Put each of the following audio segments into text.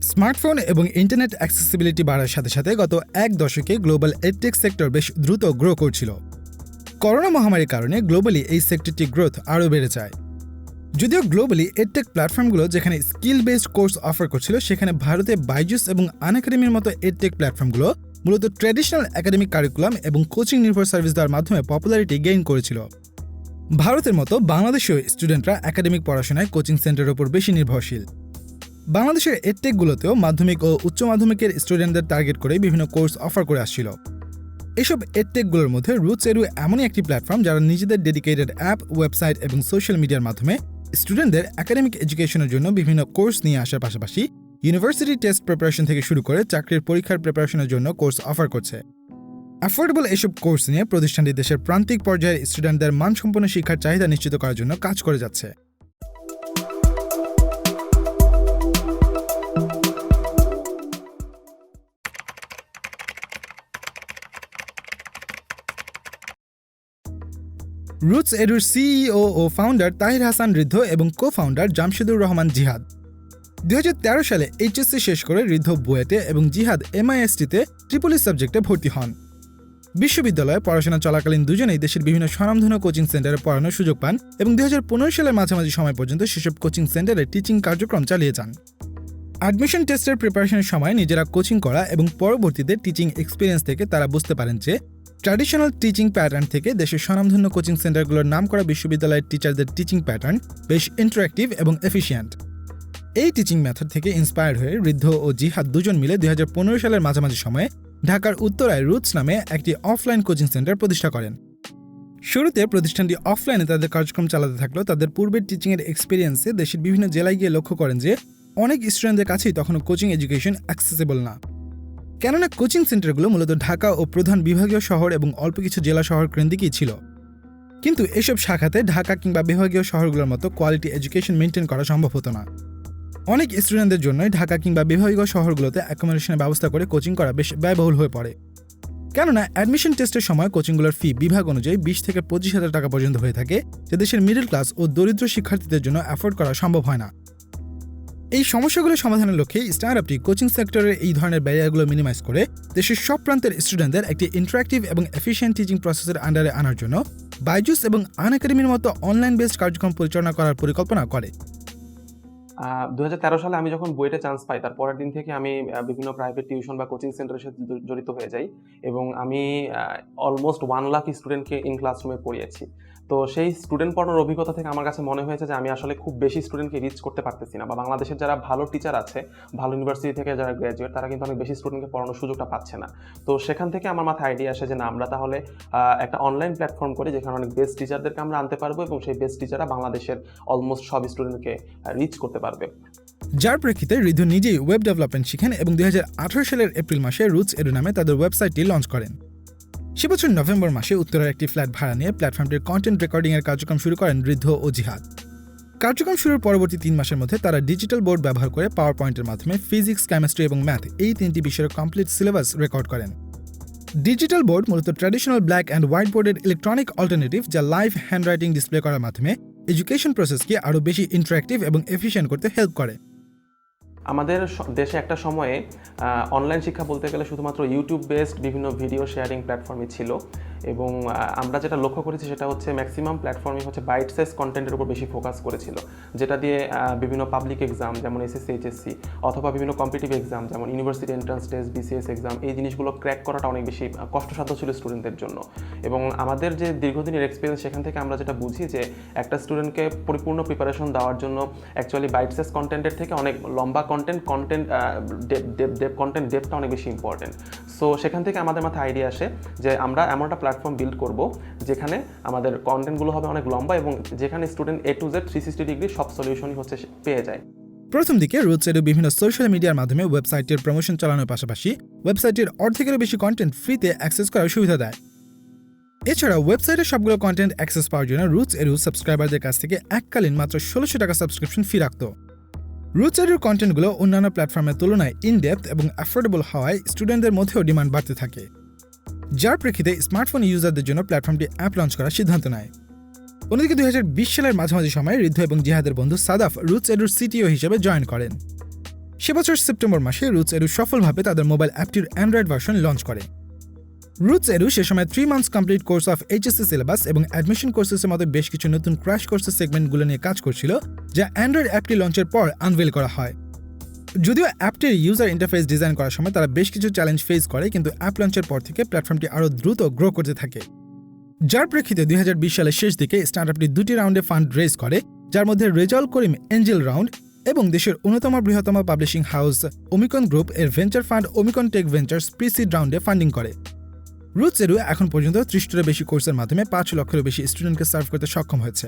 Smartphone এবং internet accessibility বাড়ার সাথে সাথে গত এক দশকে গ্লোবাল এডটেক সেক্টর বেশ দ্রুত গ্রো করছিল। করোনা মহামারীর কারণে গ্লোবালি এই সেক্টরটির গ্রোথ আরও বেড়ে যায়। যদিও গ্লোবালি এডটেক প্ল্যাটফর্মগুলো যেখানে স্কিল বেসড কোর্স অফার করছিল, সেখানে ভারতে বাইজুস এবং আনএকাডেমির মতো এডটেক প্ল্যাটফর্মগুলো মূলত ট্র্যাডিশনাল একাডেমিক কারিকুলাম এবং কোচিং নির্ভর সার্ভিস দেওয়ার মাধ্যমে পপুলারিটি গেইন করেছিল। ভারতের মতো বাংলাদেশেও স্টুডেন্টরা একাডেমিক পড়াশোনায় কোচিং সেন্টারের উপর বেশি নির্ভরশীল। বাংলাদেশের এডটেকগুলোতেও মাধ্যমিক ও উচ্চ মাধ্যমিকের স্টুডেন্টদের টার্গেট করে বিভিন্ন কোর্স অফার করে আসছিল। এসব এডটেকগুলোর মধ্যে রুটস এডু এমনই একটি প্ল্যাটফর্ম যারা নিজেদের ডেডিকেটেড অ্যাপ, ওয়েবসাইট এবং সোশ্যাল মিডিয়ার মাধ্যমে স্টুডেন্টদের একাডেমিক এডুকেশনের জন্য বিভিন্ন কোর্স নিয়ে আসার পাশাপাশি ইউনিভার্সিটি টেস্ট প্রিপারেশন থেকে শুরু করে চাকরির পরীক্ষার প্রিপারেশনের জন্য কোর্স অফার করছে। অ্যাফোর্ডেবল এসব কোর্স নিয়ে প্রতিষ্ঠানটি দেশের প্রান্তিক পর্যায়ের স্টুডেন্টদের মানসম্পন্ন শিক্ষার চাহিদা নিশ্চিত করার জন্য কাজ করে যাচ্ছে। রুটস এডুর সিইও ও ফাউন্ডার তাহির হাসান ঋদ্ধ এবং কো-ফাউন্ডার জামশেদুর রহমান জিহাদ 2013 সালে এইচএসসি শেষ করে ঋদ্ধ বুয়েটে এবং জিহাদ এমআইএসটিতে ট্রিপলি সাবজেক্টে ভর্তি হন। বিশ্ববিদ্যালয়ে পড়াশোনা চলাকালীন দুজনেই দেশের বিভিন্ন স্বনামধন্য কোচিং সেন্টারে পড়ানোর সুযোগ পান এবং 2015 সালের মাঝামাঝি সময় পর্যন্ত সেসব কোচিং সেন্টারে টিচিং কার্যক্রম চালিয়ে যান। অ্যাডমিশন টেস্টের প্রিপারেশনের সময় নিজেরা কোচিং করা এবং পরবর্তীতে টিচিং এক্সপিরিয়েন্স থেকে তারা বুঝতে পারেন যে ট্র্যাডিশনাল টিচিং প্যাটার্ন থেকে দেশের স্বনামধন্য কোচিং সেন্টারগুলোর নাম করা বিশ্ববিদ্যালয়ের টিচারদের টিচিং প্যাটার্ন বেশ ইন্টারঅ্যাক্টিভ এবং এফিশিয়েন্ট। এই টিচিং মেথড থেকে ইন্সপায়ার্ড হয়ে ঋদ্ধ ও জিহাদ দুজন মিলে 2015 সালের মাঝামাঝি সময়ে ঢাকার উত্তরায় রুটস নামে একটি অফলাইন কোচিং সেন্টার প্রতিষ্ঠা করেন। শুরুতে প্রতিষ্ঠানটি অফলাইনে তাদের কার্যক্রম চালাতে থাকলেও তাদের পূর্বের টিচিংয়ের এক্সপিরিয়েন্সে দেশের বিভিন্ন জেলায় গিয়ে লক্ষ্য করেন যে অনেক স্টুডেন্টদের কাছেই তখনও কোচিং এডুকেশন অ্যাক্সেসিবল না। কেননা কোচিং সেন্টারগুলো মূলত ঢাকা ও প্রধান বিভাগীয় শহর এবং অল্প কিছু জেলা শহর কেন্দ্রিকই ছিল। কিন্তু এসব শাখাতে ঢাকা কিংবা বিভাগীয় শহরগুলোর মতো কোয়ালিটি এডুকেশন মেনটেন করা সম্ভব হতো না। অনেক স্টুডেন্টদের জন্যই ঢাকা কিংবা বিভাগীয় শহরগুলোতে অ্যাকোমোডেশনের ব্যবস্থা করে কোচিং করা বেশ ব্যয়বহুল হয়ে পড়ে। কেননা অ্যাডমিশন টেস্টের সময় কোচিংগুলোর ফি বিভাগ অনুযায়ী 20 থেকে 25,000 টাকা পর্যন্ত হয়ে থাকে, যা দেশের মিডল ক্লাস ও দরিদ্র শিক্ষার্থীদের জন্য অ্যাফোর্ড করা সম্ভব হয় না। এই সমস্যাগুলো সমাধানের লক্ষ্যে স্টার্টআপটি কোচিং সেক্টরের এই ধরনের ব্যারিয়ারগুলো মিনিমাইজ করে দেশের সব প্রান্তের স্টুডেন্টদের একটি ইন্টারঅ্যাক্টিভ এবং এফিশিয়েন্ট টিচিং প্রসেসের আন্ডারে আনার জন্য বাইজুস এবং আনএকাডেমির মতো অনলাইন বেসড কার্যক্রম পরিচালনা করার পরিকল্পনা করে। 2013 সালে আমি যখন বুয়েটে চান্স পাই, তার পরের দিন থেকে আমি বিভিন্ন প্রাইভেট টিউশন বা কোচিং সেন্টারের সাথে জড়িত হয়ে যাই এবং আমি অলমোস্ট 1 লাখ স্টুডেন্টকে ইন ক্লাসরুমে পড়িয়েছি। তো সেই স্টুডেন্ট পড়ানোর অভিজ্ঞতা থেকে আমার কাছে মনে হয়েছে যে আমি আসলে খুব বেশি স্টুডেন্টকে রিচ করতে পারতেছি না, বা বাংলাদেশের যারা ভালো টিচার আছে, ভালো ইউনিভার্সিটি থেকে যারা গ্র্যাজুয়েট, তারা কিন্তু অনেক বেশি স্টুডেন্টকে পড়ানোর সুযোগটা পাচ্ছে না। তো সেখান থেকে আমার মাথায় আইডিয়া আসে যে না, আমরা তাহলে একটা অনলাইন প্ল্যাটফর্ম করি যেখানে অনেক বেস্ট টিচারদেরকে আমরা আনতে পারবো এবং সেই বেস্ট টিচাররা বাংলাদেশের অলমোস্ট সব স্টুডেন্টকে রিচ করতে পারবে। যার প্রেক্ষিতে ঋদ্ধ নিজেই ওয়েব ডেভেলপমেন্ট শিখেন এবং 2018 সালের এপ্রিল মাসে রুটস এডু নামে তাদের ওয়েবসাইটটি লঞ্চ করেন। সে বছর নভেম্বর মাসে উত্তরের একটি ফ্ল্যাট ভাড়া নিয়ে প্ল্যাটফর্মটির কন্টেন্ট রেকর্ডিংয়ের কার্যক্রম শুরু করেন ঋদ্ধ ও জিহাদ। কার্যক্রম শুরুর পরবর্তী 3 মাসের মধ্যে তারা ডিজিটাল বোর্ড ব্যবহার করে পাওয়ার পয়েন্টের মাধ্যমে ফিজিক্স, কেমিস্ট্রি এবং ম্যাথ এই 3টি বিষয়ের কমপ্লিট সিলেবাস রেকর্ড করেন। ডিজিটাল বোর্ড মূলত ট্র্যাডিশনাল ব্ল্যাক অ্যান্ড হোয়াইট বোর্ডের ইলেকট্রনিক অল্টারনেটিভ, যা লাইভ হ্যান্ডরাইটিং ডিসপ্লে করার মাধ্যমে এডুকেশন প্রসেসকে আরও বেশি ইন্টারঅ্যাক্টিভ এবং এফিশিয়েন্ট করতে হেল্প করে। আমাদের দেশে একটা সময়ে অনলাইন শিক্ষা বলতে গেলে শুধুমাত্র ইউটিউব বেসড বিভিন্ন ভিডিও শেয়ারিং প্ল্যাটফর্মই ছিল এবং আমরা যেটা লক্ষ্য করেছি সেটা হচ্ছে ম্যাক্সিমাম প্ল্যাটফর্মই হচ্ছে বাইট সাইজ কন্টেন্টের উপর বেশি ফোকাস করেছিল, যেটা দিয়ে বিভিন্ন পাবলিক এক্সাম যেমন এসএসসি, এইচএসসি অথবা বিভিন্ন কম্পিটিটিভ এক্সাম যেমন university entrance test, BCS exam, এই জিনিসগুলো ক্র্যাক করাটা অনেক বেশি কষ্টসাধ্য ছিল স্টুডেন্টদের জন্য। এবং আমাদের যে দীর্ঘদিনের এক্সপিরিয়েন্স, সেখান থেকে আমরা যেটা বুঝি যে একটা স্টুডেন্টকে পরিপূর্ণ প্রিপারেশন দেওয়ার জন্য অ্যাকচুয়ালি বাইট সাইজ কন্টেন্টের থেকে অনেক লম্বা কন্টেন্ট ডেপথটা অনেক বেশি ইম্পর্টেন্ট। সো সেখান থেকে আমাদের মাথায় আইডিয়া আসে যে আমরা এমন একটা প্ল্যাটফর্ম বিল্ড করব যেখানে আমাদের কন্টেন্টগুলো হবে অনেক লম্বা এবং যেখানে student A to Z 360 degree সব সলিউশনই হচ্ছে পেয়ে যায়। প্রথম দিকে রুটস এডু বিভিন্ন সোশ্যাল মিডিয়ার মাধ্যমে ওয়েবসাইটের প্রমোশন চালানোর পাশাপাশি ওয়েবসাইটের অর্ধেকেরও বেশি কন্টেন্ট ফ্রিতে অ্যাক্সেস করার সুবিধা দেয়। এছাড়া ওয়েবসাইটের সবগুলো কন্টেন্ট অ্যাক্সেস পাওয়ার জন্য রুটস এডু সাবস্ক্রাইবারদের কাছ থেকে এককালীন মাত্র 1600 টাকা সাবস্ক্রিপশন ফি রাখত। রুটস এডুর কন্টেন্টগুলো অন্যান্য প্ল্যাটফর্মের তুলনায় ইনডেপথ এবং অ্যাফোর্ডেবল হওয়ায় স্টুডেন্টদের মধ্যেও ডিমান্ড বাড়তে থাকে, যার প্রেক্ষিতে স্মার্টফোন ইউজারদের জন্য প্ল্যাটফর্মটি অ্যাপ লঞ্চ করার সিদ্ধান্ত নেয়। অন্যদিকে 2020 সালের মাঝামাঝি সময়ে ঋদ্ধ এবং জিহাদের বন্ধু সাদাফ রুটস এডুর সিটিও হিসেবে জয়েন করেন। সে বছর সেপ্টেম্বর মাসে রুটস এডু সফলভাবে তাদের মোবাইল অ্যাপটির অ্যান্ড্রয়েড ভার্সন লঞ্চ করে। রুটস এডু সে সময় 3 months complete course of HSC syllabus এবং অ্যাডমিশন কোর্সেসের মতো বেশ কিছু নতুন ক্র্যাশ কোর্সের সেগমেন্টগুলো নিয়ে কাজ করছিল, যা অ্যান্ড্রয়েড অ্যাপটি লঞ্চের পর আনভেল করা হয়। যদিও অ্যাপটির ইউজার ইন্টারফেস ডিজাইন করার সময় তারা বেশ কিছু চ্যালেঞ্জ ফেস করে, কিন্তু অ্যাপ লঞ্চের পর থেকে প্ল্যাটফর্মটি আরও দ্রুত গ্রো করতে থাকে। যার প্রেক্ষিতে 2020 সালের শেষ দিকে স্টার্টআপটি 2টি রাউন্ডে ফান্ড রেজ করে, যার মধ্যে রেজাউল করিম এঞ্জেল রাউন্ড এবং দেশের অন্যতম বৃহত্তম পাবলিশিং হাউস ওমিকন গ্রুপ এর venture fund Omicon Tech Ventures pre-seed রাউন্ডে ফান্ডিং করে। রুটস এডু এখন পর্যন্ত 30টিরও বেশি কোর্সের মাধ্যমে 5 লক্ষেরও বেশি স্টুডেন্টকে সার্ভ করতে সক্ষম হয়েছে।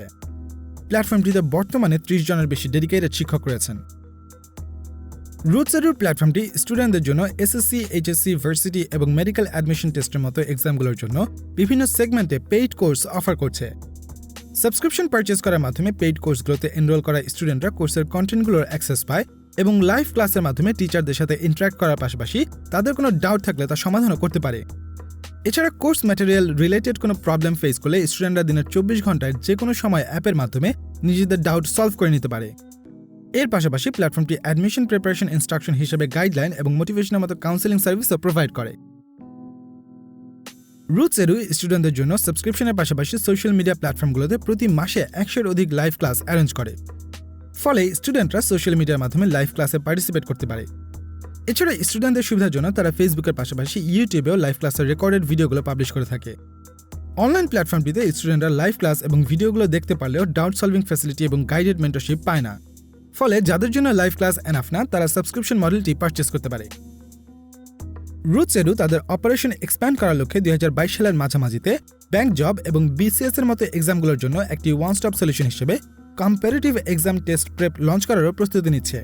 প্ল্যাটফর্মটিতে বর্তমানে 30 জনের বেশি ডেডিকেটেড শিক্ষক রয়েছেন। রুটস এডুর প্ল্যাটফর্মটি স্টুডেন্টদের জন্য এসএসসি, এইচএসসি, ভার্সিটি এবং মেডিকেল অ্যাডমিশন টেস্টের মতো এক্সামগুলোর জন্য বিভিন্ন সেগমেন্টে পেইড কোর্স অফার করছে। সাবস্ক্রিপশন পারচেজ করার মাধ্যমে পেইড কোর্সগুলোতে এনরোল করা স্টুডেন্টরা কোর্সের কন্টেন্টগুলোর অ্যাক্সেস পায় এবং লাইভ ক্লাসের মাধ্যমে টিচারদের সাথে ইন্টারঅ্যাক্ট করার পাশাপাশি তাদের কোনো ডাউট থাকলে তা সমাধানও করতে পারে। এছাড়া কোর্স ম্যাটেরিয়াল রিলেটেড কোনো প্রবলেম ফেস করলে স্টুডেন্টরা দিনের 24 ঘন্টায় যে কোনো সময় অ্যাপের মাধ্যমে নিজেদের ডাউট সলভ করে নিতে পারে। এর পাশাপাশি প্ল্যাটফর্মটি অ্যাডমিশন প্রিপারেশন ইনস্ট্রাকশন হিসেবে গাইডলাইন এবং মোটিভেশনের মতো কাউন্সেলিং সার্ভিসও প্রোভাইড করে। রুটস এডু স্টুডেন্টদের জন্য সাবস্ক্রিপশনের পাশাপাশি সোশ্যাল মিডিয়া প্ল্যাটফর্মগুলোতে প্রতি মাসে 100-এর অধিক লাইভ ক্লাস অ্যারেঞ্জ করে। ফলে স্টুডেন্টরা সোশ্যাল মিডিয়ার মাধ্যমে লাইভ ক্লাসে পার্টিসিপেট করতে পারে। এছাড়া স্টুডেন্টদের সুবিধার জন্য তারা ফেসবুকের পাশাপাশি ইউটিউবেও লাইভ ক্লাসের রেকর্ডেড ভিডিওগুলো পাবলিশ করে থাকে। অনলাইন প্ল্যাটফর্মটিতে স্টুডেন্টরা লাইভ ক্লাস এবং ভিডিওগুলো দেখতে পারলেও ডাউট সলভিং ফ্যাসিলিটি এবং গাইডেড মেন্টরশিপ পায় না। ফলে যাদের জন্য লাইভ ক্লাস এনাফ না, তারা সাবস্ক্রিপশন মডেলটি পারচেজ করতে পারে। রুটস এডু তাদের অপারেশন এক্সপ্যান্ড করার লক্ষ্যে 2022 সালের মাঝামাঝিতে ব্যাংক জব এবং বিসিএস এর মতো এক্সামগুলোর জন্য একটি ওয়ান স্টপ সলিউশন হিসেবে comparative exam test prep launch করারও প্রস্তুতি নিচ্ছে।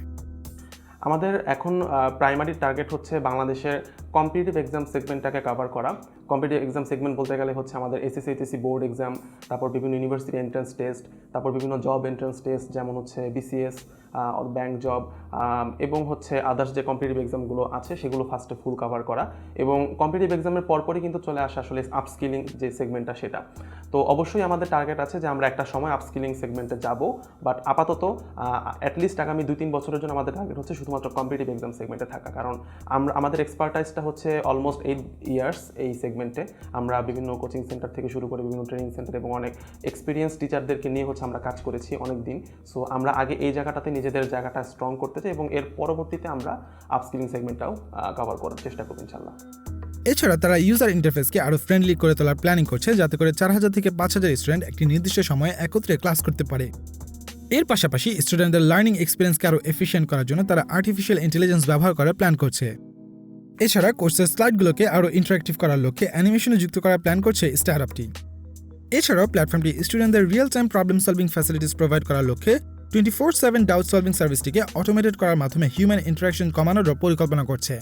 আমাদের এখন প্রাইমারি টার্গেট হচ্ছে বাংলাদেশের কম্পিটিটিভ এক্সাম সেগমেন্টটাকে কভার করা। কম্পিটিটিভ এক্সাম সেগমেন্ট বলতে গেলে হচ্ছে আমাদের এসএসসি, এইচএসসি বোর্ড এক্সাম, তারপর বিভিন্ন ইউনিভার্সিটি এন্ট্রান্স টেস্ট, তারপর বিভিন্ন জব এন্ট্রান্স টেস্ট যেমন হচ্ছে বিসিএস, ব্যাংক জব এবং হচ্ছে আদার্স যে কম্পিটিটিভ এক্সামগুলো আছে সেগুলো ফার্স্টে ফুল কভার করা, এবং কম্পিটিটিভ এক্সামের পরপরই কিন্তু চলে আসে আসলে আপস্কিলিং যে সেগমেন্টটা সেটা। তো অবশ্যই আমাদের টার্গেট আছে যে আমরা একটা সময় আপস্কিলিং সেগমেন্টে যাব, বাট আপাতত অ্যাটলিস্ট আগামী 2-3 বছরের জন্য আমাদের টার্গেট হচ্ছে শুধুমাত্র কম্পিটিটিভ এক্সাম সেগমেন্টে থাকা, কারণ আমাদের এক্সপার্টাইজটা হচ্ছে অলমোস্ট 8 ইয়ার্স এই সেগমেন্টে। আমরা বিভিন্ন কোচিং সেন্টার থেকে শুরু করে বিভিন্ন ট্রেনিং সেন্টার এবং অনেক এক্সপিরিয়েন্স টিচারদেরকে নিয়ে হচ্ছে আমরা কাজ করেছি অনেক দিন। সো আমরা আগে এই জায়গাটাতে নিজেদের জায়গাটা স্ট্রং করতে চাই এবং এর পরবর্তীতে আমরা আপস্কিলিং সেগমেন্টটাও কভার করার চেষ্টা করব ইনশাআল্লাহ। এছাড়া তারা ইউজার ইন্টারফেসকে আরও ফ্রেন্ডলি করে তোলার প্ল্যানিং করছে, যাতে করে 4000 থেকে 5000 স্টুডেন্ট একটি নির্দিষ্ট সময়ে একত্রে ক্লাস করতে পারে। এর পাশাপাশি স্টুডেন্টদের লার্নিং এক্সপিরিয়েন্সকে আরও এফিশিয়েন্ট করার জন্য তারা আর্টিফিশিয়াল ইন্টেলিজেন্স ব্যবহার করার প্ল্যান করছে। এছাড়া কোর্সের স্লাইডগুলোকে আরও ইন্টারেক্টিভ করার লক্ষ্যে অ্যানিমেশনে যুক্ত করার প্ল্যান করছে স্টার্টআপটি। এছাড়াও প্ল্যাটফর্মটি স্টুডেন্টদের real time problem solving facilities provide করার লক্ষ্যে 24/7 ডাউট সলভিং সার্ভিসটিকে অটোমেটেড করার মাধ্যমে হিউম্যান ইন্টারাকশন কমানোর পরিকল্পনা করছে।